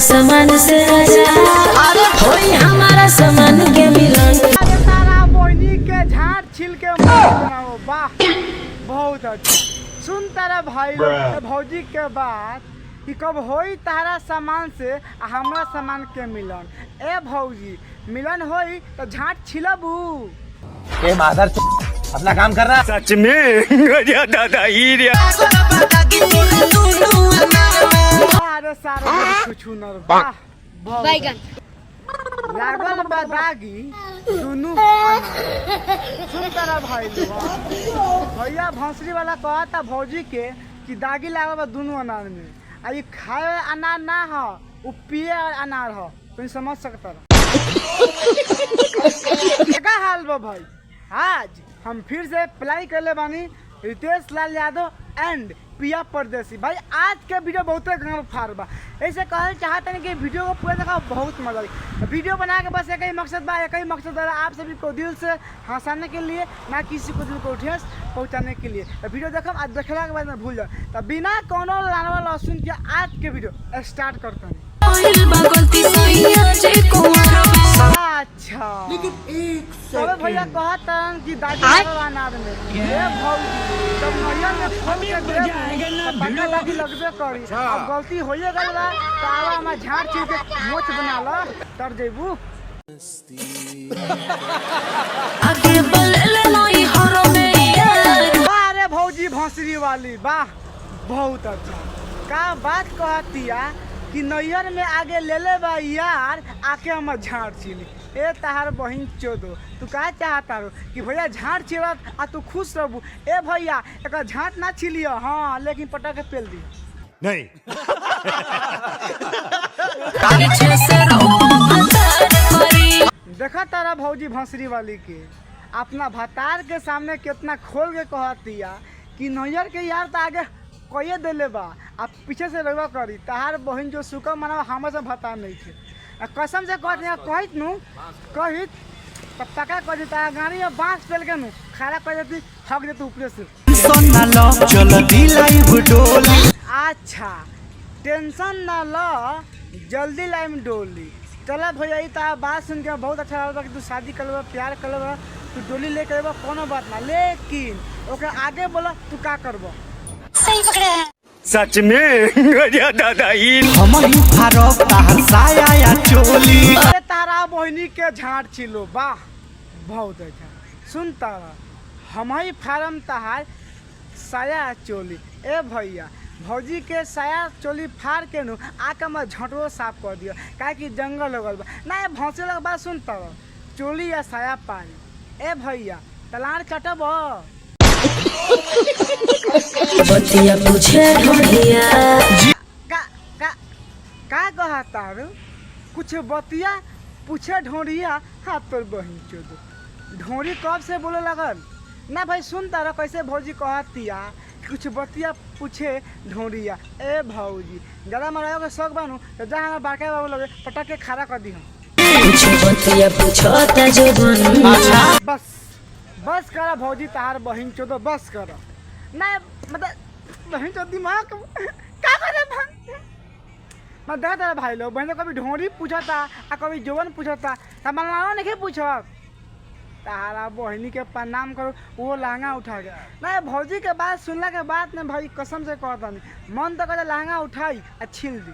सामान से होई हमारा सामान के मिलन। तारा बहनी के झाड़ छिल के बनाओ, वाह बहुत अच्छा। सुन तारा भाई भौजी के बात कि कब होई तारा सामान से हमरा सामान के मिलन। ए भौजी मिलन होई तो झाड़ छिलबू। ए माधर अपना काम कर रहा। सच में दादा ही अरे सारा कुछ नर वाह बैगन लागल बादागी दुनू। सुन तारा भाई भैया भौसरी वाला कहता भौजी के कि दागी लागल बा दुनू अनार में। आ ये खाए अनार ना हो, वो पिए अनार हो। तुम समझ सकता क्या हाल बा भाई। आज हम फिर से अप्लाई कर ले बानी रितेश लाल यादव एंड पिया परदेसी। भाई आज के वीडियो बहुत फार बा। ऐसे कहल चाहते हैं कि वीडियो को पूरा देखा, बहुत मजा आई। वीडियो बना के बस एक ही मकसद बा, एक ही मकसद है आप सभी को दिल से हंसाने के लिए, ना किसी को दिल को ठेस पहुंचाने के लिए। तो वीडियो देखो, आज देखला के बाद में भूल जाओ। तो बिना कोनो लानवा लहसुन के आज के वीडियो स्टार्ट करते हैं। अच्छा सब भैया कहता कि दादी अनार में ये भौजी तब नैया में खोल के दे पक्का दादी लगबे करी। अब गलती होइए गइल बा तो आवा हम झाड़ छील के मोच बना लो तर जेबू। अरे भौजी भौसरी वाली वाह बहुत अच्छा। का बात कहतिया कि नैयर में आगे ले ले बा यार आके हम झाड़ छिली। ए तहार बहिन चोदो तू का चाहता रो कि भैया झाड़ छिलत आ तू खुश रहबू। ए भैया एक झाड़ ना छिलियो, हाँ लेकिन पटा के पेल दी नहीं। देखा तारा भौजी भौसरी वाली के अपना भतार के सामने कितना खोल के कहतिया कि नैयर के यार तो आगे कहिए दिले बा आप पीछे से रवा करी। तहार बहन जो सुखा मना हम से भता नहीं थे। कसम से कहित नु कहित पक्का कर देता गाड़ी में बांस पेल के नु खड़ा कर देती हक देती ऊपर से। अच्छा टेंशन ना लो जल्दी लाइम डोली। चला भैया ता बात सुन के बहुत अच्छा लगा कि तू शादी कर लेबा, प्यार कर लेबा, तू डोली लेके लेबा, कोनो बात ना। लेकिन ओके आगे बोला तू का करबो। सही पकड़े हैं। सच में दादा ही अरे तारा बहनी के झाड़ छिलो वाह बहुत अच्छा। सुन तारा हम ही फार्म तहार साया चोली। ए भैया भौजी के साया चोली फाड़ के नु आके मैं झटो साफ कर दिया काहे कि जंगल लगल बा ना। भौसे लग बात सुन तारा चोली या साया पानी। ए भैया तलार कटब बतिया पूछे ढोढ़िया का का का कहता रू कुछ बतिया पूछे ढोरिया। हाँ तोर बहन चोदो ढोरी कब से बोले लगल ना भाई। सुन तारा कैसे भौजी कहतिया कुछ बतिया पूछे ढोरिया। ए भौजी ज्यादा मरायो के शौक बानू तो जहाँ हमारा बाके बाबू लगे पटक के खड़ा कर दी हम। कुछ बतिया पूछता जो बन। बस बस करा भौजी तहार बहन चोदो बस करा ना। मतलब बहन चोद दिमाग का करे मैं देख तारा भाई लोग बहन कभी ढोरी पूछता आ कभी जोवन पूछता तमन्ना नहीं पूछत। तारा बहनी के प्रणाम करो वो लहंगा उठा के ना। भौजी के बात सुनला के बाद ने भाई कसम से कहता नहीं मन तो कहता लहंगा उठाई आ छील दी।